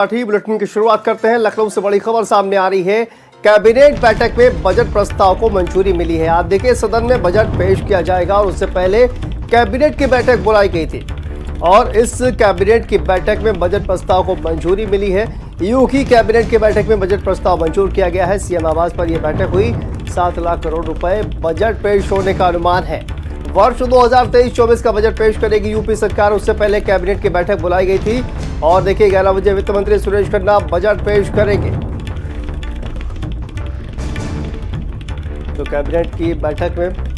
Bulletin की शुरुआत करते हैं। लखनऊ से बड़ी खबर सामने आ रही है। कैबिनेट बैठक में बजट प्रस्ताव को मंजूरी मिली है। आप देखिए, सदन में बजट पेश किया जाएगा और उससे पहले कैबिनेट की बैठक बुलाई गई थी और इस कैबिनेट की बैठक में बजट प्रस्ताव को मंजूरी मिली है। यूपी कैबिनेट की बैठक में बजट प्रस्ताव मंजूर किया गया है। सीएम आवास पर यह बैठक हुई। 7 लाख करोड़ रुपए बजट पेश होने का अनुमान है। वर्ष 2023-24 का बजट पेश करेगी यूपी सरकार। उससे पहले कैबिनेट की बैठक बुलाई गई थी और देखिए 11 बजे वित्त मंत्री सुरेश खन्ना बजट पेश करेंगे। तो कैबिनेट की बैठक में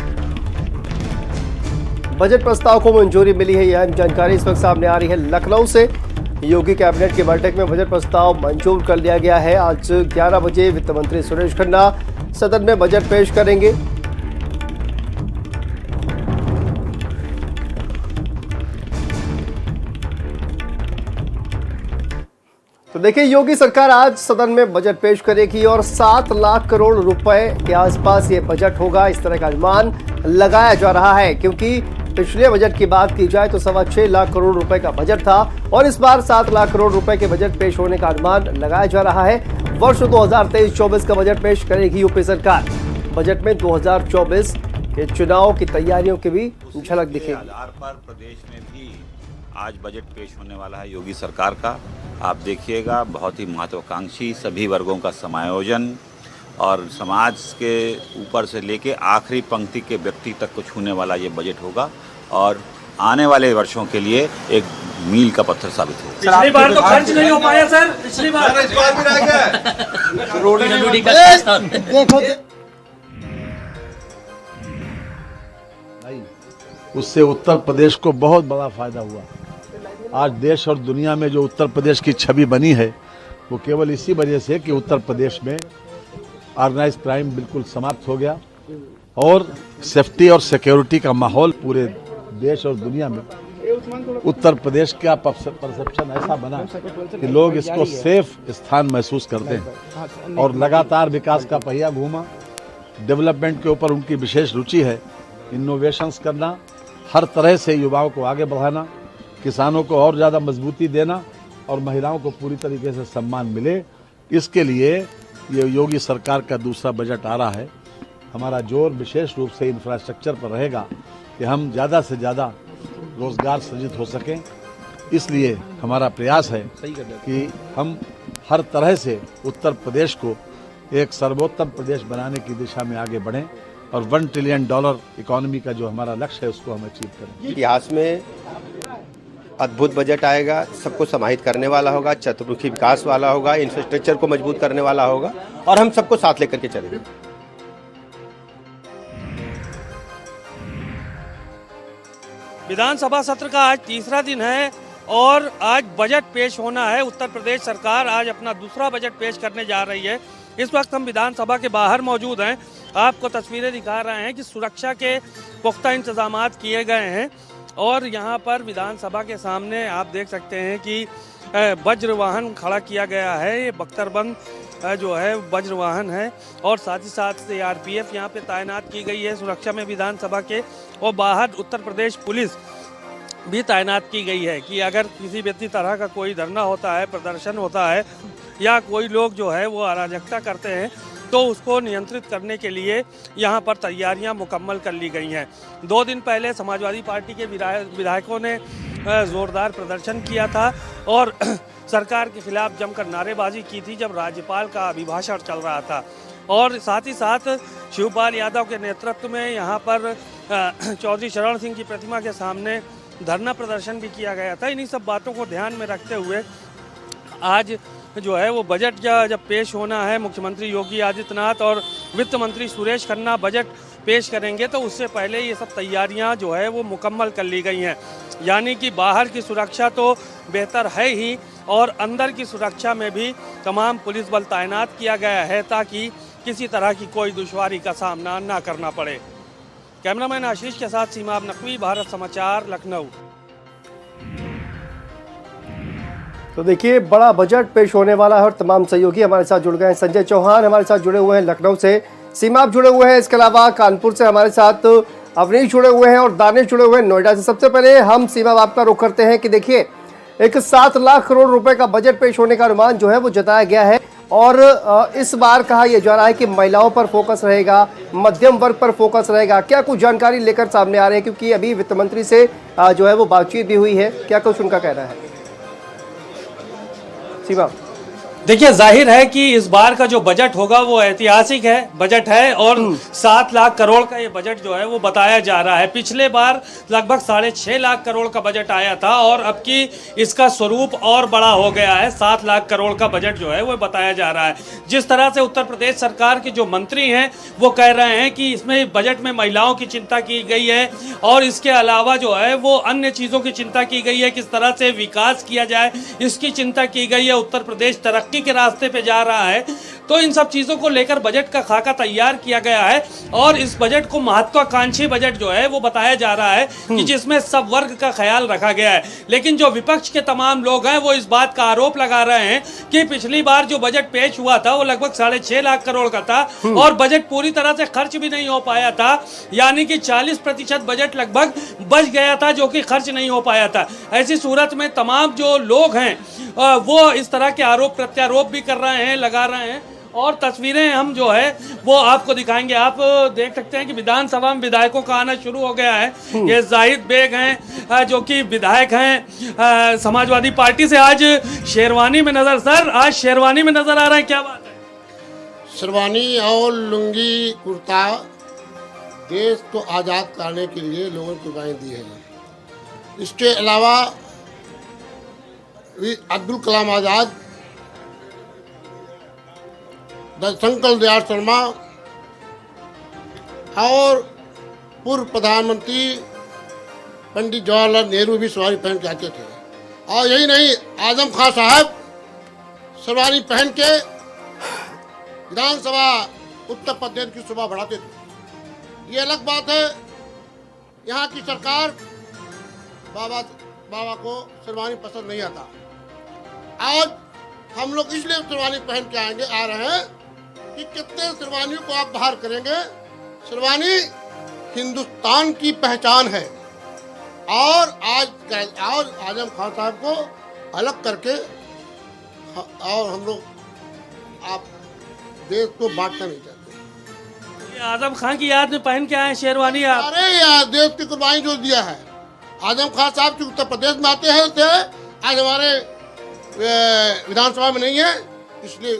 बजट प्रस्ताव को मंजूरी मिली है। यह जानकारी इस वक्त सामने आ रही है लखनऊ से। योगी कैबिनेट की बैठक में बजट प्रस्ताव मंजूर कर लिया गया है। आज 11 बजे वित्त मंत्री सुरेश खन्ना सदन में बजट पेश करेंगे। तो देखिए, योगी सरकार आज सदन में बजट पेश करेगी और 7 लाख करोड़ रुपए के आसपास ये बजट होगा, इस तरह का अनुमान लगाया जा रहा है। क्योंकि पिछले बजट की बात की जाए तो 6.25 लाख करोड़ रुपए का बजट था और इस बार 7 लाख करोड़ रुपए के बजट पेश होने का अनुमान लगाया जा रहा है। वर्ष 2023-24 का बजट पेश करेगी यूपी सरकार। बजट में 2024 के चुनाव की तैयारियों की भी झलक दिखेगी। आधार पर प्रदेश में भी आज बजट पेश होने वाला है योगी सरकार का। आप देखिएगा, बहुत ही महत्वाकांक्षी सभी वर्गों का समायोजन और समाज के ऊपर से लेके आखिरी पंक्ति के व्यक्ति तक को छूने वाला ये बजट होगा और आने वाले वर्षों के लिए एक मील का पत्थर साबित होगा। पिछली बार तो खर्च नहीं हो पाया सर, पिछली बार इस बार भी रह गया। उससे उत्तर प्रदेश को बहुत बड़ा फायदा हुआ। आज देश और दुनिया में जो उत्तर प्रदेश की छवि बनी है वो केवल इसी वजह से कि उत्तर प्रदेश में ऑर्गेनाइज क्राइम बिल्कुल समाप्त हो गया और सेफ्टी और सिक्योरिटी का माहौल पूरे देश और दुनिया में उत्तर प्रदेश का परसेप्शन ऐसा बना कि लोग इसको सेफ स्थान महसूस करते हैं और लगातार विकास का पहिया घूमा। डेवलपमेंट के ऊपर उनकी विशेष रुचि है। इनोवेशंस करना, हर तरह से युवाओं को आगे बढ़ाना, किसानों को और ज़्यादा मजबूती देना और महिलाओं को पूरी तरीके से सम्मान मिले, इसके लिए ये योगी सरकार का दूसरा बजट आ रहा है। हमारा जोर विशेष रूप से इंफ्रास्ट्रक्चर पर रहेगा कि हम ज़्यादा से ज़्यादा रोजगार सृजित हो सकें। इसलिए हमारा प्रयास है कि हम हर तरह से उत्तर प्रदेश को एक सर्वोत्तम प्रदेश बनाने की दिशा में आगे बढ़ें और $1 ट्रिलियन इकोनॉमी का जो हमारा लक्ष्य है उसको हम अचीव करें। इतिहास में अद्भुत बजट आएगा, सबको समाहित करने वाला होगा, चतुर्मुखी विकास वाला होगा, इंफ्रास्ट्रक्चर को मजबूत करने वाला होगा और हम सबको साथ लेकर के चलेंगे। विधानसभा सत्र का आज तीसरा दिन है और आज बजट पेश होना है। उत्तर प्रदेश सरकार आज अपना दूसरा बजट पेश करने जा रही है। इस वक्त हम विधानसभा के बाहर मौजूद हैं। आपको तस्वीरें दिखा रहे हैं कि सुरक्षा के पुख्ता इंतजाम किए गए हैं और यहाँ पर विधानसभा के सामने आप देख सकते हैं कि वज्र वाहन खड़ा किया गया है। ये बख्तरबंद जो है वज्र वाहन है और साथ ही साथ CRPF यहाँ पे तैनात की गई है सुरक्षा में विधानसभा के, और बाहर उत्तर प्रदेश पुलिस भी तैनात की गई है कि अगर किसी भी तरह का कोई धरना होता है, प्रदर्शन होता है या कोई लोग जो है वो अराजकता करते हैं तो उसको नियंत्रित करने के लिए यहाँ पर तैयारियाँ मुकम्मल कर ली गई हैं। 2 दिन पहले समाजवादी पार्टी के विधायकों ने ज़ोरदार प्रदर्शन किया था और सरकार के खिलाफ जमकर नारेबाजी की थी जब राज्यपाल का अभिभाषण चल रहा था। और साथ ही साथ शिवपाल यादव के नेतृत्व में यहाँ पर चौधरी चरण सिंह की प्रतिमा के सामने धरना प्रदर्शन भी किया गया था। इन्हीं सब बातों को ध्यान में रखते हुए आज जो है वो बजट जब पेश होना है, मुख्यमंत्री योगी आदित्यनाथ और वित्त मंत्री सुरेश खन्ना बजट पेश करेंगे तो उससे पहले ये सब तैयारियां जो है वो मुकम्मल कर ली गई हैं। यानी कि बाहर की सुरक्षा तो बेहतर है ही और अंदर की सुरक्षा में भी तमाम पुलिस बल तैनात किया गया है ताकि किसी तरह की कोई दुश्वारी का सामना ना करना पड़े। कैमरामैन आशीष के साथ सीमाब नकवी, भारत समाचार, लखनऊ। तो देखिए, बड़ा बजट पेश होने वाला है और तमाम सहयोगी हमारे साथ जुड़ गए हैं। संजय चौहान हमारे साथ जुड़े हुए हैं लखनऊ से, सीमा आप जुड़े हुए हैं, इसके अलावा कानपुर से हमारे साथ अवनीश जुड़े हुए हैं और दानिश जुड़े हुए हैं नोएडा से। सबसे पहले हम सीमा आपका रुख करते हैं कि देखिए एक 7 लाख करोड़ रुपए का बजट पेश होने का अनुमान जो है वो जताया गया है। और इस बार कहा यह जा रहा है कि महिलाओं पर फोकस रहेगा, मध्यम वर्ग पर फोकस रहेगा। क्या कुछ जानकारी लेकर सामने आ रहे हैं, क्योंकि अभी वित्त मंत्री से जो है वो बातचीत भी हुई है, क्या कुछ उनका कहना है? सीमा, देखिए, जाहिर है कि इस बार का जो बजट होगा वो ऐतिहासिक बजट है और 7 लाख करोड़ का ये बजट जो है वो बताया जा रहा है। पिछले बार लगभग 6.5 लाख करोड़ का बजट आया था और अब की इसका स्वरूप और बड़ा हो गया है। 7 लाख करोड़ का बजट जो है वो बताया जा रहा है। जिस तरह से उत्तर प्रदेश सरकार के जो मंत्री हैं वो कह रहे हैं कि इसमें बजट में महिलाओं की चिंता की गई है और इसके अलावा जो है वो अन्य चीज़ों की चिंता की गई है, किस तरह से विकास किया जाए इसकी चिंता की गई है। उत्तर प्रदेश तरक्की के रास्ते पे जा रहा है, तो इन सब चीजों को लेकर बजट का खाका तैयार किया गया है और इस बजट को महत्वाकांक्षी बजट जो है वो बताया जा रहा है कि जिसमें सब वर्ग का ख्याल रखा गया है। लेकिन जो विपक्ष के तमाम लोग हैं वो इस बात का आरोप लगा रहे हैं कि पिछली बार जो बजट पेश हुआ था वो लगभग 6.5 लाख करोड़ का था और बजट पूरी तरह से खर्च भी नहीं हो पाया था, यानी कि 40% बजट लगभग बच गया था जो कि खर्च नहीं हो पाया था। ऐसी सूरत में तमाम जो लोग हैं वो इस तरह के आरोप प्रत्यारोप भी कर रहे हैं, लगा रहे हैं और तस्वीरें हम जो है वो आपको दिखाएंगे। आप देख सकते हैं कि विधानसभा में विधायकों का आना शुरू हो गया है। ये जाहिद बेग हैं जो कि विधायक हैं समाजवादी पार्टी से। आज शेरवानी में नजर, सर आज शेरवानी में नजर आ रहा है, क्या बात है? शेरवानी और लुंगी कुर्ता देश को आज़ाद कराने के लिए लोगों को कुर्बानी दी है। इसके अलावा अब्दुल कलाम आज़ाद, शंकर दयाल शर्मा और पूर्व प्रधानमंत्री पंडित जवाहरलाल नेहरू भी शेरवानी पहन के आते थे। और यही नहीं, आजम खान साहब शेरवानी पहन के विधानसभा उत्तर प्रदेश की शोभा बढ़ाते थे। ये अलग बात है, यहाँ की सरकार बाबा को शेरवानी पसंद नहीं आता। आज हम लोग इसलिए शेरवानी पहन के आ रहे हैं कि कितने शेरवानियों को आप बाहर करेंगे। शेरवानी हिंदुस्तान की पहचान है और आज आजम खान साहब को अलग करके और हम लोग आप देश को बांटना नहीं चाहते। आजम खान की याद में पहन के आए शेरवानी आप? अरे यार, देश की कुर्बानी जो दिया है आजम खान साहब जो उत्तर प्रदेश में आते हैं थे, आज हमारे विधानसभा में नहीं है, इसलिए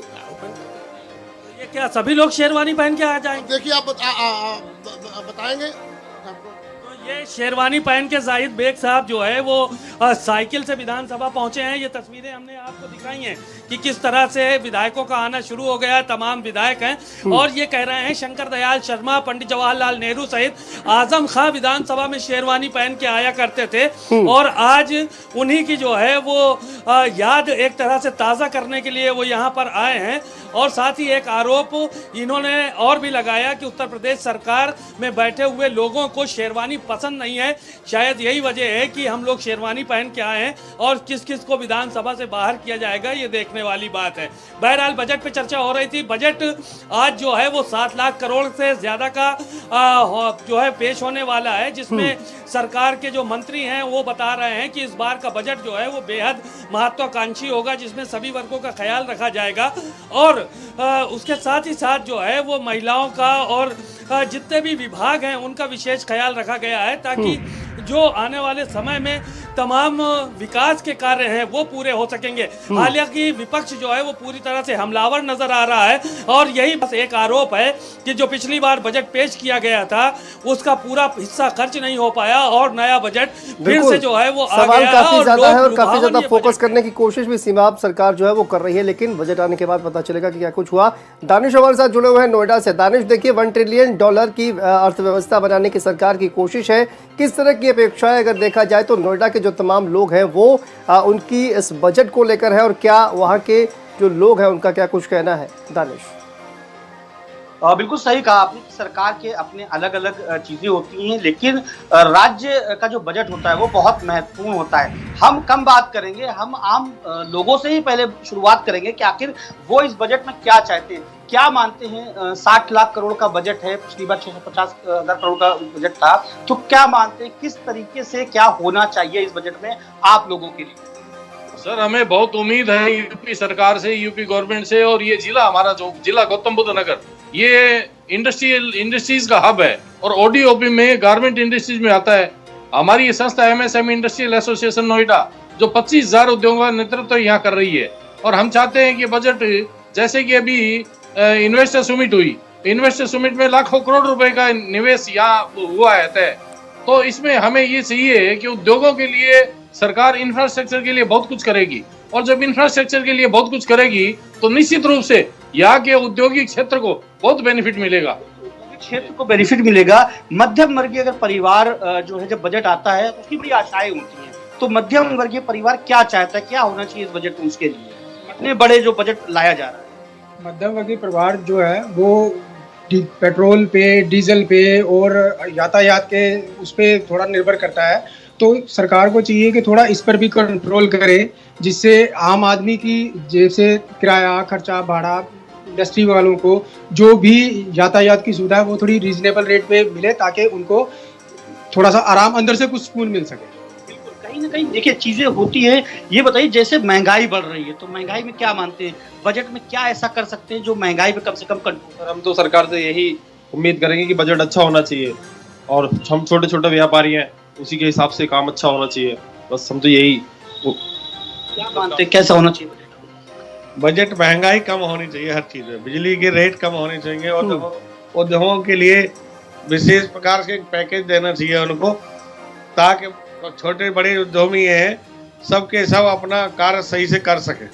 ये क्या सभी लोग शेरवानी पहन के आ जाएंगे? देखिए आप बताएंगे आपको। तो ये शेरवानी पहन के जाहिद बेग साहब जो है वो साइकिल से विधानसभा पहुंचे हैं। ये तस्वीरें हमने आपको दिखाई हैं कि किस तरह से विधायकों का आना शुरू हो गया है। तमाम विधायक हैं और ये कह रहे हैं शंकर दयाल शर्मा, पंडित जवाहरलाल नेहरू सहित आजम खां विधानसभा में शेरवानी पहन के आया करते थे और आज उन्हीं की जो है वो याद एक तरह से ताज़ा करने के लिए वो यहाँ पर आए हैं। और साथ ही एक आरोप इन्होंने और भी लगाया कि उत्तर प्रदेश सरकार में बैठे हुए लोगों को शेरवानी पसंद नहीं है। शायद यही वजह है कि हम लोग शेरवानी पहन के आए हैं और किस किस को विधानसभा से बाहर किया जाएगा ये देखने वाली बात है। बहरहाल बजट पे चर्चा हो रही थी। बजट आज जो है वो 7 लाख करोड़ से ज़्यादा का जो है पेश होने वाला है, जिसमें सरकार के जो मंत्री हैं वो बता रहे हैं कि इस बार का बजट जो है वो बेहद महत्वाकांक्षी होगा, जिसमें सभी वर्गों का ख्याल रखा जाएगा और उसके साथ ही साथ जो है वो महिलाओं का और जितने भी विभाग हैं उनका विशेष ख्याल रखा गया है ताकि जो आने वाले समय में तमाम विकास के कार्य हैं वो पूरे हो सकेंगे। हालांकि विपक्ष जो है वो पूरी तरह से हमलावर नजर आ रहा है और यही बस एक आरोप है कि जो पिछली बार बजट पेश किया गया था उसका पूरा हिस्सा खर्च नहीं हो पाया और नया बजट फिर से जो है वो आ गया काफी ज्यादा है और काफी ज्यादा फोकस करने की कोशिश भी सीमा सरकार जो है वो कर रही है, लेकिन बजट आने के बाद पता चलेगा कि क्या कुछ हुआ। दानिश हमारे साथ जुड़े हुए हैं नोएडा से। दानिश, देखिए $1 ट्रिलियन की अर्थव्यवस्था बनाने की सरकार की कोशिश है, किस तरह की अपेक्षाएं अगर देखा जाए तो नोएडा के जो तमाम लोग हैं वो उनकी इस बजट को लेकर है और क्या वहाँ के जो लोग हैं उनका क्या कुछ कहना है? दानिश, बिल्कुल सही कहा आपने कि सरकार के अपने अलग अलग चीजें होती हैं, लेकिन राज्य का जो बजट होता है वो बहुत महत्वपूर्ण होता है। हम कम बात करेंगे, हम आम लोगों से ही पहले शुरुआत करेंगे कि आखिर वो इस बजट में क्या चाहते हैं, क्या मानते हैं। 60 लाख करोड़ का बजट है, पिछली बार 650,000 करोड़ का बजट था, तो क्या मानते हैं, किस तरीके से क्या होना चाहिए इस बजट में आप लोगों के लिए? सर हमें बहुत उम्मीद है यूपी सरकार से, यूपी गवर्नमेंट से। और ये जिला हमारा जो जिला गौतम बुद्ध नगर, ये इंडस्ट्रीज का हब है और ओडीओपी में गारमेंट इंडस्ट्रीज में आता है। हमारी ये संस्था एमएसएमई इंडस्ट्रियल एसोसिएशन नोएडा जो 25,000 उद्योगों का नेतृत्व यहाँ कर रही है। और हम चाहते हैं कि बजट, जैसे कि अभी इन्वेस्टर समिट हुई, इन्वेस्टर समिट में लाखों करोड़ रुपए का निवेश यहाँ हुआ है तय। तो इसमें हमें ये चाहिए कि उद्योगों के लिए सरकार इंफ्रास्ट्रक्चर के लिए बहुत कुछ करेगी, और जब इंफ्रास्ट्रक्चर के लिए बहुत कुछ करेगी तो निश्चित रूप से यहाँ के औद्योगिक क्षेत्र को बहुत बेनिफिट मिलेगा। क्षेत्र को बेनिफिट मिलेगा। मध्यम वर्गीय अगर परिवार जो है जब बजट आता है तो उसकी बड़ी आशाएं होती हैं, तो मध्यम वर्गीय परिवार क्या चाहता है, क्या होना चाहिए इस बजट में उसके लिए, इतने बड़े जो बजट लाया जा रहा है? मध्यम वर्गीय परिवार जो है वो पेट्रोल पे, डीजल पे और यातायात के उस पर थोड़ा निर्भर करता है। तो सरकार को चाहिए कि थोड़ा इस पर भी कंट्रोल करे, जिससे आम आदमी की जैसे किराया, खर्चा, भाड़ा, इंडस्ट्री वालों को जो भी यातायात की सुविधा है वो थोड़ी रीजनेबल रेट पे मिले, ताकि उनको थोड़ा सा आराम, अंदर से सुकून कुछ मिल सके। कहीं ना कहीं देखिए चीजें होती है। ये बताइए, जैसे महंगाई बढ़ रही है तो महंगाई में क्या मानते हैं, बजट में क्या ऐसा कर सकते हैं जो महंगाई पे कम से कम कंट्रोल? हम तो सरकार से यही उम्मीद करेंगे कि बजट अच्छा होना चाहिए, और हम छोटे छोटे व्यापारी हैं उसी के हिसाब से काम अच्छा होना चाहिए। बस हम तो यही क्या मानते हैं, कैसा होना चाहिए बजट? महंगाई कम होनी चाहिए हर चीज में, बिजली के रेट कम होने चाहिए, और उद्योगों के लिए विशेष प्रकार के पैकेज देना चाहिए उनको, ताकि छोटे बड़े उद्यमी हैं सबके सब अपना कार्य सही से कर सके।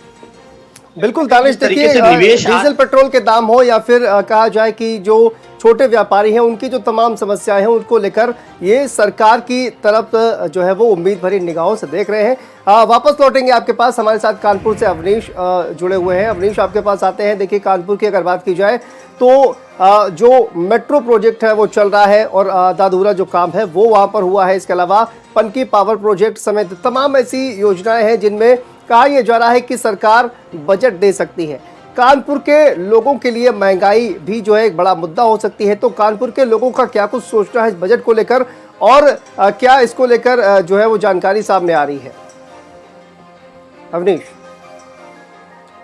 बिल्कुल दानिश, देखिए डीजल पेट्रोल के दाम हो या फिर कहा जाए कि जो छोटे व्यापारी हैं उनकी जो तमाम समस्याएं हैं उनको लेकर ये सरकार की तरफ जो है वो उम्मीद भरी निगाहों से देख रहे हैं। वापस लौटेंगे आपके पास, हमारे साथ कानपुर से अवनीश जुड़े हुए हैं। अवनीश, आपके पास आते हैं। देखिए कानपुर की अगर बात की जाए तो जो मेट्रो प्रोजेक्ट है वो चल रहा है और आधा-अधूरा जो काम है वो वहाँ पर हुआ है। इसके अलावा पनकी पावर प्रोजेक्ट समेत तमाम ऐसी योजनाएं हैं जिनमें कहा यह जा रहा है कि सरकार बजट दे सकती है। कानपुर के लोगों के लिए महंगाई भी जो है एक बड़ा मुद्दा हो सकती है, तो कानपुर के लोगों का क्या कुछ सोचना है इस बजट को लेकर, और क्या इसको लेकर जो है वो जानकारी सामने आ रही है? अवनीश,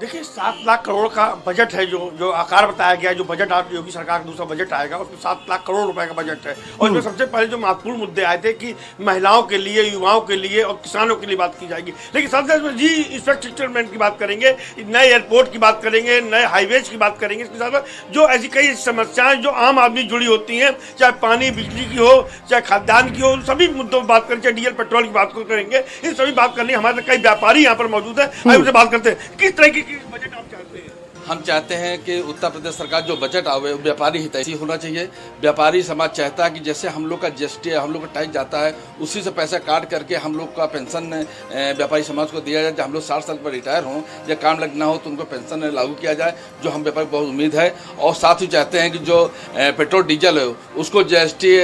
देखिए 7 लाख करोड़ का बजट है, जो आकार बताया गया है, जो बजट आज योगी सरकार का दूसरा बजट आएगा उसमें 7 लाख करोड़ रुपए का बजट है। और इसमें सबसे पहले जो महत्वपूर्ण मुद्दे आए थे कि महिलाओं के लिए, युवाओं के लिए और किसानों के लिए बात की जाएगी, लेकिन सबसे इसमें जी इंफ्रास्ट्रक्चर की बात करेंगे, नए एयरपोर्ट की बात करेंगे, नए हाईवेज की बात करेंगे। इसके साथ जो ऐसी कई समस्याएं जो आम आदमी जुड़ी होती हैं, चाहे पानी बिजली की हो, चाहे खाद्यान्न की हो, सभी मुद्दों पर बात करें, चाहे डीजल पेट्रोल की बात करेंगे, इन सभी बात करनी। हमारे कई व्यापारी यहाँ पर मौजूद है, आइए उनसे बात करते हैं। किस तरह की बजट आप चाहते हैं? हम चाहते हैं कि उत्तर प्रदेश सरकार जो बजट आवे व्यापारी हितैषी होना चाहिए। व्यापारी समाज चाहता है कि जैसे हम लोग का जीएसटी हम लोग का टैक्स जाता है उसी से पैसा काट करके हम लोग का पेंशन व्यापारी समाज को दिया जाए। जब हम लोग 60 साल पर रिटायर हों या काम लगना हो तो उनको पेंशन लागू किया जाए, जो हम व्यापारी बहुत उम्मीद है। और साथ ही चाहते हैं कि जो पेट्रोल डीजल है उसको जीएसटी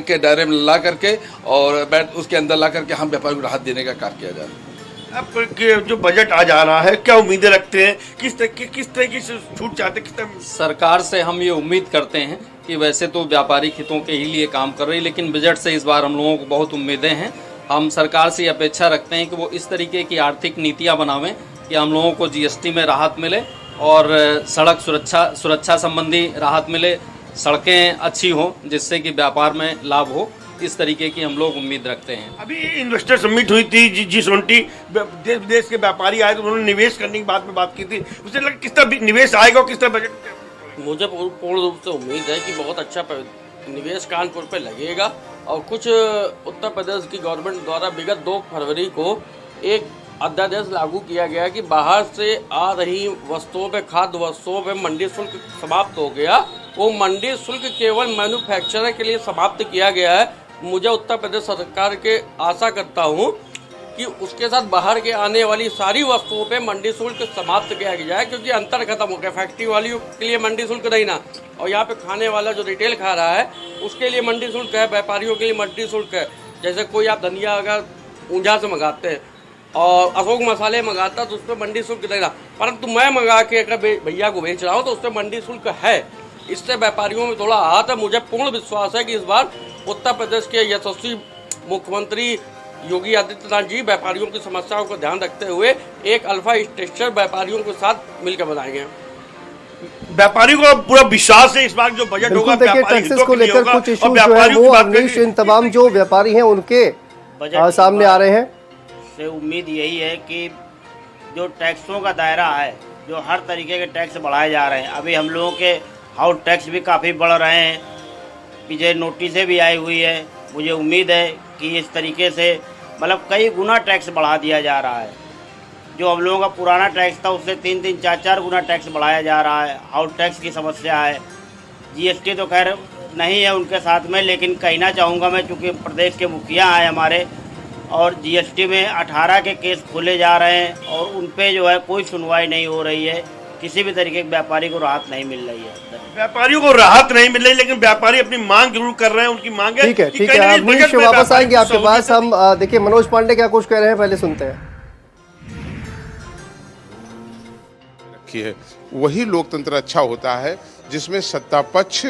के दायरे में ला करके और उसके अंदर ला करके हम व्यापारी को राहत देने का कार्य किया जाए। अब जो बजट आ जा रहा है, क्या उम्मीदें रखते हैं, किस तरह की छूट चाहते हैं? सरकार से हम ये उम्मीद करते हैं कि वैसे तो व्यापारिक हितों के ही लिए काम कर रही है, लेकिन बजट से इस बार हम लोगों को बहुत उम्मीदें हैं। हम सरकार से अपेक्षा रखते हैं कि वो इस तरीके की आर्थिक नीतियाँ बनावें कि हम लोगों को जीएसटी में राहत मिले और सड़क सुरक्षा संबंधी राहत मिले, सड़कें अच्छी हों जिससे कि व्यापार में लाभ हो। इस तरीके की हम लोग उम्मीद रखते हैं। अभी इन्वेस्टर समिट हुई थी, G20 देश विदेश के व्यापारी आए तो उन्होंने निवेश करने की बात की थी। उसे लगा किस तरह निवेश आएगा और किस तरह बजट? मुझे पूर्ण रूप से उम्मीद है कि बहुत अच्छा निवेश कानपुर पे लगेगा। और कुछ उत्तर प्रदेश की गवर्नमेंट द्वारा विगत 2 फरवरी को एक अध्यादेश लागू किया गया कि बाहर से आ रही वस्तुओं पे, खाद्य वस्तुओं पे मंडी शुल्क समाप्त हो गया। वो मंडी शुल्क केवल मैन्युफैक्चरर के लिए समाप्त किया गया है। मुझे उत्तर प्रदेश सरकार के आशा करता हूँ कि उसके साथ बाहर के आने वाली सारी वस्तुओं पे मंडी शुल्क समाप्त किया जाए, क्योंकि अंतर खत्म हो गया। फैक्ट्री वालों के लिए मंडी शुल्क नहीं ना, और यहाँ पे खाने वाला जो रिटेल खा रहा है उसके लिए मंडी शुल्क है, व्यापारियों के लिए मंडी शुल्क है। जैसे कोई आप धनिया अगर ऊंझा से मंगाते हैं और अशोक मसाले मंगाता तो उस पर मंडी शुल्क देना, परंतु मैं मंगा के अगर भैया को बेच रहा हूँ तो उस पर मंडी शुल्क है। इससे व्यापारियों में थोड़ा हाथ है। मुझे पूर्ण विश्वास है कि इस बार उत्तर प्रदेश के यशस्वी मुख्यमंत्री योगी आदित्यनाथ जी व्यापारियों की समस्याओं को ध्यान रखते हुए एक अल्फा स्ट्रक्चर व्यापारियों के साथ मिलकर बनाएंगे। व्यापारियों को पूरा विश्वास है इस बार जो बजट होगा देखिए टैक्सेस को लेकर कुछ इशू जो है वो अवनीश इन तमाम जो व्यापारी हैं उनके सामने आ रहे हैं। से उम्मीद यही है कि जो टैक्सों का दायरा है, जो हर तरीके के टैक्स बढ़ाए जा रहे हैं, अभी हम लोगों के हाउस टैक्स भी काफ़ी बढ़ रहे हैं, पीछे नोटिसें भी आई हुई है। मुझे उम्मीद है कि इस तरीके से मतलब कई गुना टैक्स बढ़ा दिया जा रहा है। जो हम लोगों का पुराना टैक्स था उससे 3-3, 4-4 गुना टैक्स बढ़ाया जा रहा है। हाउस टैक्स की समस्या है। जीएसटी तो खैर नहीं है उनके साथ में, लेकिन कहना चाहूँगा मैं, चूँकि प्रदेश के मुखिया हैं हमारे, और जीएसटी में 18 के केस खोले जा रहे हैं और उन पे जो है कोई सुनवाई नहीं हो रही है। किसी भी तरीके के व्यापारी को राहत नहीं मिल रही है। व्यापारियों को राहत नहीं मिल रही, लेकिन व्यापारी अपनी मांग जरूर कर रहे हैं। उनकी मांग है। ठीक है अवनीश, वापस आएंगे आपके पास। हम देखिए मनोज पांडे क्या कुछ कह रहे हैं, पहले सुनते हैं। है वही लोकतंत्र अच्छा होता है जिसमें सत्ता पक्ष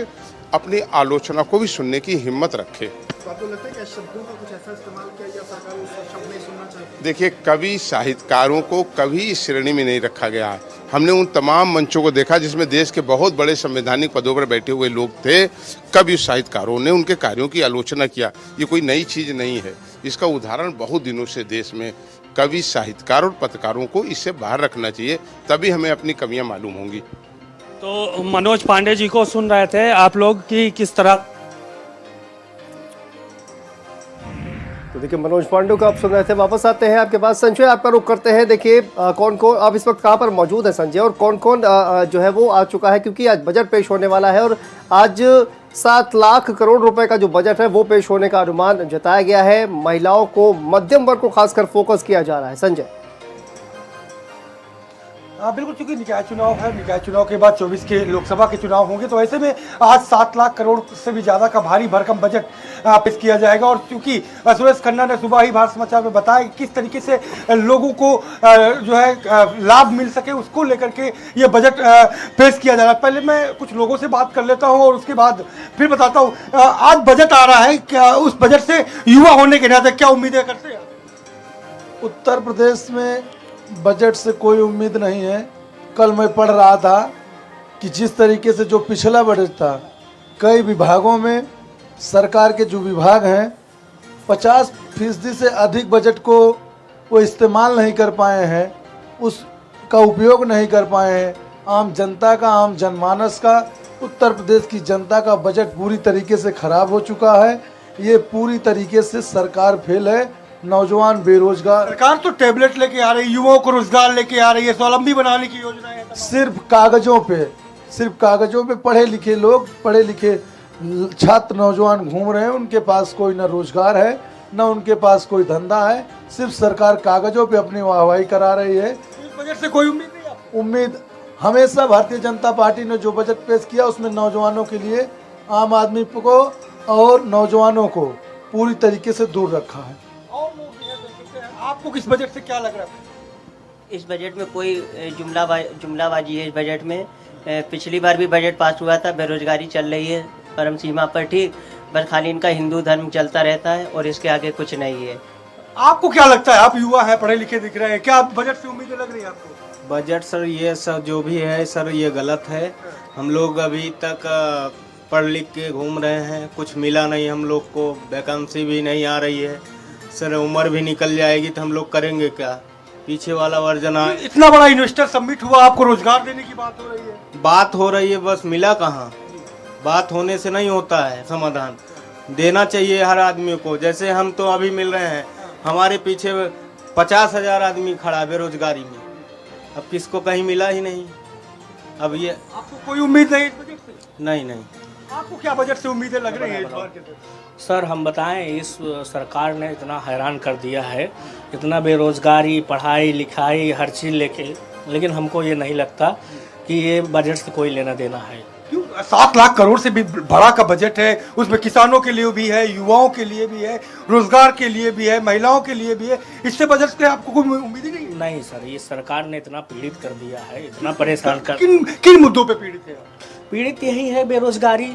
अपनी आलोचना को भी सुनने की हिम्मत रखे। आपको लगता है कि शब्दों का कुछ ऐसा इस्तेमाल किया या सरकार उस शब्द नहीं सुनना चाहती? देखिए, कवि साहित्यकारों को कभी इस श्रेणी में नहीं रखा गया है। हमने उन तमाम मंचों को देखा जिसमें देश के बहुत बड़े संवैधानिक पदों पर बैठे हुए लोग थे। कवि साहित्यकारों ने उनके कार्यों की आलोचना किया। ये कोई नई चीज नहीं है। इसका उदाहरण बहुत दिनों से देश में कवि साहित्यकार और पत्रकारों को इससे बाहर रखना चाहिए, तभी हमें अपनी कमियां मालूम होंगी। तो मनोज पांडे जी को सुन रहे थे आप लोग कि किस तरह। तो देखिए मनोज पांडे को आप सुन रहे थे। वापस आते हैं आपके पास। संजय, आपका रुख करते हैं। देखिए कौन कौन आप इस वक्त कहाँ पर मौजूद है संजय, और कौन कौन जो है वो आ चुका है, क्योंकि आज बजट पेश होने वाला है और आज 7 लाख करोड़ रुपए का जो बजट है वो पेश होने का अनुमान जताया गया है। महिलाओं को, मध्यम वर्ग को खासकर फोकस किया जा रहा है। संजय। बिल्कुल, क्योंकि निकाय चुनाव है, निकाय चुनाव के बाद 24 के लोकसभा के चुनाव होंगे, तो ऐसे में आज 7 लाख करोड़ से भी ज़्यादा का भारी भरकम बजट पेश किया जाएगा। और क्योंकि सुरेश खन्ना ने सुबह ही भारत समाचार में बताया कि किस तरीके से लोगों को जो है लाभ मिल सके, उसको लेकर के ये बजट पेश किया जा रहा है। पहले मैं कुछ लोगों से बात कर लेता हूँ और उसके बाद फिर बताता हूँ। आज बजट आ रहा है, क्या उस बजट से युवा होने के नाते क्या उम्मीदें करते हैं? उत्तर प्रदेश में बजट से कोई उम्मीद नहीं है। कल मैं पढ़ रहा था कि जिस तरीके से जो पिछला बजट था, कई विभागों में सरकार के जो विभाग हैं 50% से अधिक बजट को वो इस्तेमाल नहीं कर पाए हैं, उसका उपयोग नहीं कर पाए हैं। आम जनता का, आम जनमानस का, उत्तर प्रदेश की जनता का बजट पूरी तरीके से खराब हो चुका है। ये पूरी तरीके से सरकार फेल है। नौजवान बेरोजगार, सरकार तो टैबलेट लेके आ रही है, युवाओं को रोजगार लेके आ रही है, स्वावलंबी बनाने की योजना है। सिर्फ कागजों पे पढ़े लिखे लोग, पढ़े लिखे छात्र नौजवान घूम रहे हैं। उनके पास कोई न रोजगार है, न उनके पास कोई धंधा है। सिर्फ सरकार कागजों पे अपनी वाहवाही करा रही है। इस बजट से कोई उम्मीद नहीं? उम्मीद हमेशा भारतीय जनता पार्टी ने जो बजट पेश किया उसमें नौजवानों के लिए, आम आदमी को और नौजवानों को पूरी तरीके से दूर रखा है। आपको किस बजट से क्या लग रहा है? इस बजट में कोई जुमलाबाजी है। इस बजट में पिछली बार भी बजट पास हुआ था, बेरोजगारी चल रही है परम सीमा पर, ठीक, बस खाली इनका हिंदू धर्म चलता रहता है और इसके आगे कुछ नहीं है। आपको क्या लगता है? आप युवा हैं, पढ़े लिखे दिख रहे हैं, क्या बजट से उम्मीदें लग रही है आपको? बजट सर, ये सब जो भी है सर, ये गलत है। हम लोग अभी तक पढ़ लिख के घूम रहे हैं, कुछ मिला नहीं हम लोग को, वैकेंसी भी नहीं आ रही है सर। उम्र भी निकल जाएगी तो हम लोग करेंगे क्या? पीछे वाला वर्जन इतना बड़ा इन्वेस्टर समिट हुआ, आपको रोजगार देने की बात हो रही है। बात हो रही है, बस मिला कहाँ? बात होने से नहीं होता है, समाधान देना चाहिए हर आदमी को। जैसे हम तो अभी मिल रहे हैं, हमारे पीछे 50,000 आदमी खड़ा बेरोजगारी में, अब किसको कहीं मिला ही नहीं। अब ये आपको कोई उम्मीद नहीं इस बजट से? नहीं। आपको क्या बजट से उम्मीदें लग रही है इस बार के? सर हम बताएं, इस सरकार ने इतना हैरान कर दिया है, इतना बेरोजगारी, पढ़ाई लिखाई, हर चीज़ लेके, लेकिन हमको ये नहीं लगता कि ये बजट से कोई लेना देना है। क्यों? 7 लाख करोड़ से भी बड़ा का बजट है, उसमें किसानों के लिए भी है, युवाओं के लिए भी है, रोजगार के लिए भी है, महिलाओं के लिए भी है। इससे बजट से आपको कोई उम्मीद ही नहीं? नहीं सर, ये सरकार ने इतना पीड़ित कर दिया है, इतना परेशान कर। किन मुद्दों पे पीड़ित है? पीड़ित यही है, बेरोजगारी,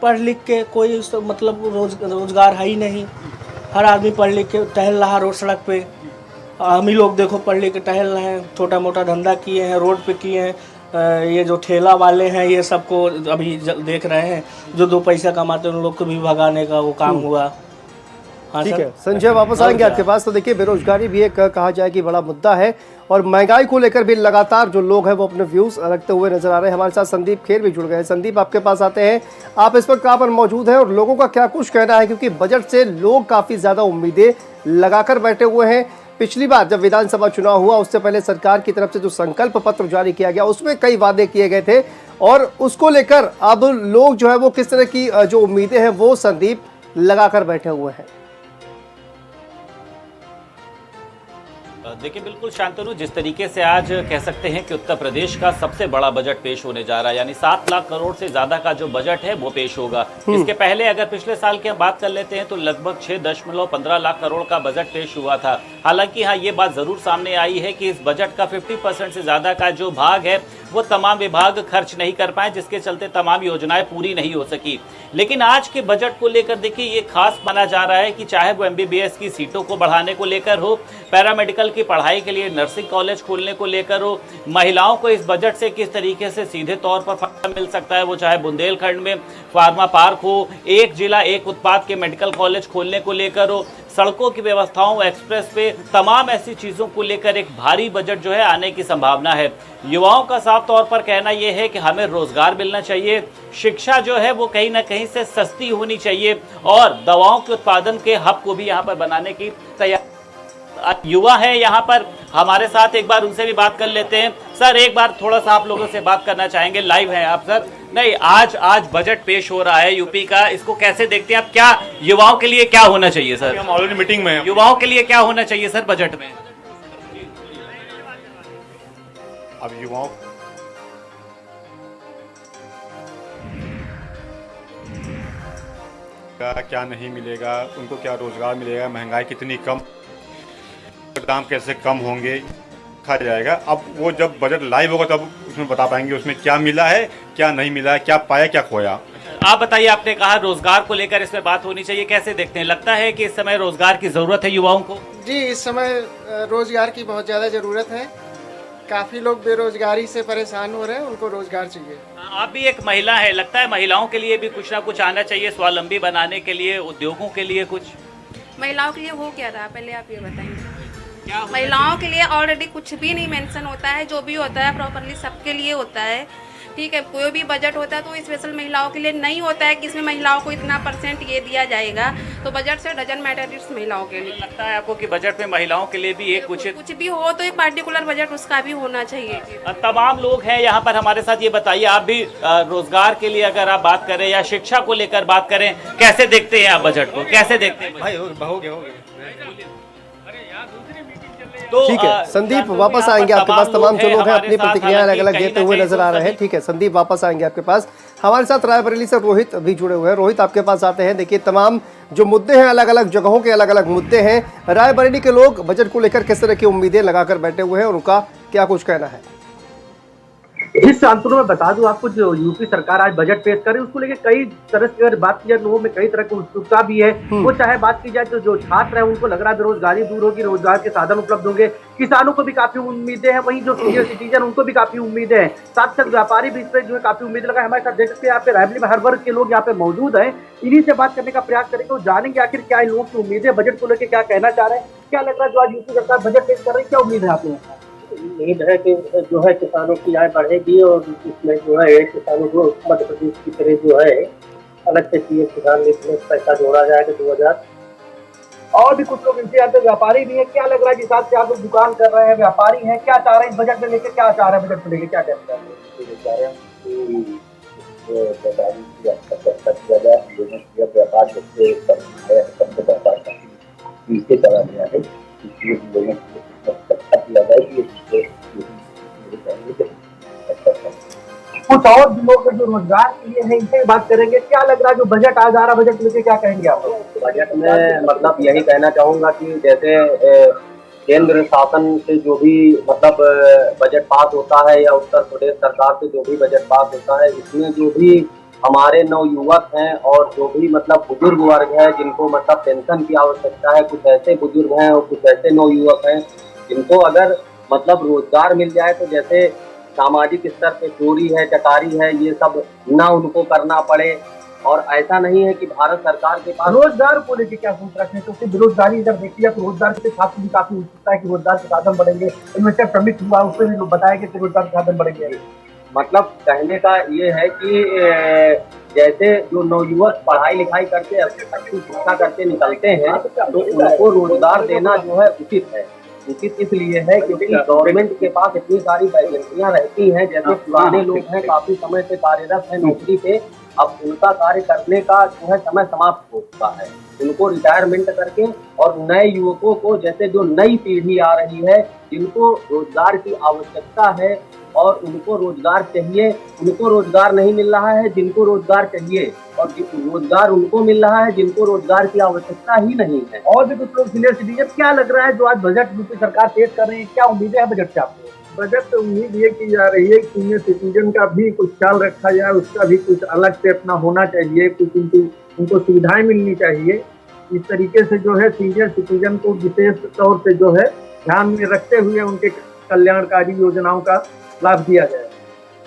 पढ़ लिख के कोई मतलब रोजगार है ही नहीं, हर आदमी पढ़ लिख के टहल रहा रोड सड़क पे। हम ही लोग देखो पढ़ लिख के टहल रहे हैं, छोटा मोटा धंधा किए हैं, रोड पे किए हैं। ये जो ठेला वाले हैं ये सबको अभी देख रहे हैं, जो 2 पैसा कमाते हैं उन लोग को भी भगाने का वो काम हुआ। हाँ ठीक सर। है संजय, वापस आएंगे आपके पास। तो देखिए, बेरोजगारी भी एक कहा जाए कि बड़ा मुद्दा है और महंगाई को लेकर भी लगातार जो लोग हैं वो अपने व्यूज रखते हुए नजर आ रहे हैं। हमारे साथ संदीप खेर भी जुड़ गए हैं। संदीप, आपके पास आते हैं, आप इस वक्त कहाँ पर मौजूद हैं और लोगों का क्या कुछ कहना है, क्योंकि बजट से लोग काफी ज्यादा उम्मीदें लगाकर बैठे हुए हैं। पिछली बार जब विधानसभा चुनाव हुआ उससे पहले सरकार की तरफ से जो संकल्प पत्र जारी किया गया उसमें कई वादे किए गए थे और उसको लेकर अब लोग जो है वो किस तरह की जो उम्मीदें हैं वो संदीप लगाकर बैठे हुए हैं। देखिए, बिल्कुल शांतनु, जिस तरीके से आज कह सकते हैं कि उत्तर प्रदेश का सबसे बड़ा बजट पेश होने जा रहा है, यानी 7 लाख करोड़ से ज्यादा का जो बजट है वो पेश होगा। इसके पहले अगर पिछले साल की हम बात कर लेते हैं तो लगभग 6.15 लाख करोड़ का बजट पेश हुआ था। हालांकि हाँ, ये बात जरूर सामने आई है कि इस बजट का 50% से ज्यादा का जो भाग है वो तमाम विभाग खर्च नहीं कर पाए, जिसके चलते तमाम योजनाएं पूरी नहीं हो सकी। लेकिन आज के बजट को लेकर देखिए, ये खास माना जा रहा है कि चाहे वो MBBS की सीटों को बढ़ाने को लेकर हो, पैरामेडिकल की पढ़ाई के लिए नर्सिंग कॉलेज खोलने को लेकर हो, महिलाओं को इस बजट से किस तरीके से सीधे तौर पर फायदा मिल सकता है, वो चाहे बुंदेलखंड में फार्मा पार्क हो, एक जिला एक उत्पाद के मेडिकल कॉलेज खोलने को लेकर हो, सड़कों की व्यवस्थाओं, एक्सप्रेस वे, तमाम ऐसी चीजों को लेकर एक भारी बजट जो है आने की संभावना है। युवाओं का साफ तौर पर कहना यह है कि हमें रोजगार मिलना चाहिए, शिक्षा जो है वो कहीं ना कहीं से सस्ती होनी चाहिए और दवाओं के उत्पादन के हब को भी यहाँ पर बनाने की तैयारी। युवा है यहाँ पर हमारे साथ, एक बार उनसे भी बात कर लेते हैं। सर, एक बार थोड़ा सा आप लोगों से बात करना चाहेंगे, लाइव हैं आप सर। नहीं, आज बजट पेश हो रहा है यूपी का, इसको कैसे देखते हैं आप? क्या युवाओं के लिए क्या होना चाहिए सर? हम ऑलरेडी मीटिंग में हैं। युवाओं के लिए क्या होना चाहिए सर बजट में? अब युवाओं का क्या नहीं मिलेगा, उनको क्या रोजगार मिलेगा, महंगाई कितनी कम, दाम कैसे कम होंगे, खा जाएगा। अब वो जब बजट लाइव होगा तब उसमें बता पाएंगे उसमें क्या मिला है, क्या नहीं मिला है, क्या पाया, क्या खोया। आप बताइए, आपने कहा रोजगार को लेकर इसमें बात होनी चाहिए, कैसे देखते हैं? लगता है कि इस समय रोजगार की जरूरत है युवाओं को? जी, इस समय रोजगार की बहुत ज्यादा जरूरत है। काफी लोग बेरोजगारी से परेशान हो रहे हैं, उनको रोजगार चाहिए। आप भी एक महिला है, लगता है महिलाओं के लिए भी कुछ ना कुछ आना चाहिए, स्वावलंबी बनाने के लिए, उद्योगों के लिए कुछ? महिलाओं के लिए हो क्या रहा, पहले आप ये बताएंगे। महिलाओं के लिए ऑलरेडी कुछ भी नहीं मेंशन होता है, जो भी होता है प्रॉपरली सबके लिए होता है। ठीक है, कोई भी बजट होता है तो स्पेशल महिलाओं के लिए नहीं होता है कि इसमें महिलाओं को इतना % ये दिया जाएगा। तो बजट से डजन मैटर इट्स महिलाओं के लिए। लगता है आपको कि बजट में महिलाओं के लिए भी एक कुछ भी हो तो एक पार्टिकुलर बजट उसका भी होना चाहिए। तमाम लोग हैं यहाँ पर हमारे साथ। ये बताइए, आप भी रोजगार के लिए अगर आप बात करें या शिक्षा को लेकर बात करें, कैसे देखते हैं आप बजट को, कैसे देखते हैं? भाई हो गया। तो ठीक है संदीप, वापस आएंगे आपके पास। तमाम जो लोग हैं अपनी प्रतिक्रिया अलग अलग देते हुए नजर आ रहे हैं। ठीक है संदीप, वापस आएंगे आपके पास। हमारे साथ रायबरेली से रोहित भी जुड़े हुए हैं। रोहित, आपके पास आते हैं। देखिए, तमाम जो मुद्दे हैं, अलग अलग जगहों के अलग अलग मुद्दे हैं। रायबरेली के लोग बजट को लेकर किस तरह की उम्मीदें लगाकर बैठे हुए हैं और उनका क्या कुछ कहना है? जिस शांतनु में बता दूं आपको, जो यूपी सरकार आज बजट पेश कर रही है उसको लेकर कई तरह से अगर बात की जाए, लोगों में कई तरह की उत्सुकता भी है। वो चाहे बात की जाए तो जो छात्र है उनको लग रहा है बेरोजगारी दूर होगी, रोजगार के साधन उपलब्ध होंगे, किसानों को भी काफी उम्मीदें हैं, वहीं जो सीनियर सिटीजन उनको भी काफी उम्मीदें हैं, साथ साथ व्यापारी भी इस पर जो है काफी उम्मीद लगा। हमारे साथ देख सकते हैं यहाँ पे रायबरेली में हर वर्ग के लोग यहाँ पे मौजूद हैं। इन्हीं से बात करने का प्रयास करेंगे और जानेंगे आखिर क्या इन लोगों की उम्मीदें, बजट को लेकर क्या कहना चाह रहे हैं, क्या लग रहा है जो आज यूपी सरकार बजट पेश कर रही है, क्या उम्मीद है आप लोगों को? उम्मीद है कि जो है किसानों की आय बढ़ेगी और इसमें जो है किसानों को मध्य प्रदेश की तरह जो है अलग से पीएम किसान निधि में पैसा जोड़ा जाएगा 2000। और भी कुछ लोग इनसे आते व्यापारी भी हैं, क्या लग रहा है जिस हिसाब से आप लोग दुकान कर रहे हैं, व्यापारी हैं, क्या चाह रहे हैं इस बजट में लेकर, क्या चाह रहे हैं बजट को लेकर, क्या कहते हैं? व्यापार नीचे चला गया है, इसलिए कुछ और भी लोग जो रोजगार के लिए है इनसे बात करेंगे। क्या लग रहा है जो बजट आज आ रहा, बजट लेके क्या कहेंगे आप? बजट में मतलब यही कहना चाहूंगा कि जैसे केंद्र शासन से जो भी मतलब बजट पास होता है या उत्तर प्रदेश सरकार से जो भी बजट पास होता है, इसमें जो भी हमारे नवयुवक हैं और जो भी मतलब बुजुर्ग वर्ग है जिनको मतलब पेंशन की आवश्यकता है, कुछ ऐसे बुजुर्ग हैं और कुछ ऐसे नवयुवक हैं जिनको अगर मतलब रोजगार मिल जाए तो जैसे सामाजिक स्तर पे चोरी है, चकारी है, ये सब ना उनको करना पड़े। और ऐसा नहीं है कि भारत सरकार के पास रोजगार को लेकर क्या सोच रखे हैं? क्योंकि बेरोजगारी अगर देखी जाए तो रोजगार के छात्र भी काफी उत्सुकता है कि रोजगार के साधन बढ़ेंगे। इनमें से श्रमिक हुआ उसमें भी बताया कि रोजगार के साधन बढ़ेंगे। मतलब कहने का ये है कि जैसे जो नवयुवक पढ़ाई लिखाई करके अच्छी शिक्षा करके निकलते हैं तो उनको रोजगार देना जो है उचित है। उचित इसलिए है क्योंकि गवर्नमेंट के पास इतनी सारी वैकेंसियां रहती हैं, जैसे पुराने लोग हैं काफी समय से कार्यरत हैं नौकरी पे, अब उनका कार्य करने का जो है समय समाप्त हो चुका है, उनको रिटायरमेंट करके और नए युवकों को जैसे जो नई पीढ़ी आ रही है जिनको रोजगार की आवश्यकता है और उनको रोजगार चाहिए, उनको रोजगार नहीं मिल रहा है जिनको रोजगार चाहिए, और रोजगार उनको मिल रहा है जिनको रोजगार की आवश्यकता ही नहीं है। और भी कुछ लोग सीनियर सिटीजन, क्या लग रहा है जो आज बजट यूपी सरकार पेश कर रही है, क्या उम्मीदें हैं बजट से आपको? बजट से उम्मीद ये की जा रही है कि सीनियर सिटीजन का भी कुछ ख्याल रखा जाए, उसका भी कुछ अलग से अपना होना चाहिए, कुछ उनको सुविधाएं मिलनी चाहिए। इस तरीके से जो है सीनियर सिटीजन को विशेष तौर से जो है ध्यान में रखते हुए उनके कल्याणकारी योजनाओं का लाभ दिया जाए।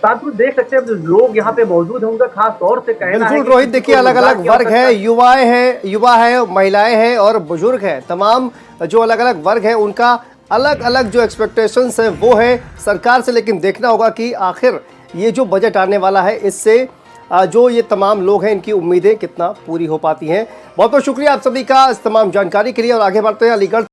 साथ में देख सकते हैं जो लोग यहाँ पे मौजूद हैं उनका खास तौर से कहना है। बिल्कुल रोहित, देखिए अलग अलग वर्ग है, युवा है, महिलाएं हैं और बुजुर्ग हैं, तमाम जो अलग अलग वर्ग है उनका अलग अलग जो एक्सपेक्टेशंस है वो है सरकार से। लेकिन देखना होगा कि आखिर ये जो बजट आने वाला है इससे जो ये तमाम लोग हैं इनकी उम्मीदें कितना पूरी हो पाती हैं। बहुत बहुत शुक्रिया आप सभी का इस तमाम जानकारी के लिए और आगे बढ़ते हैं अलीगढ़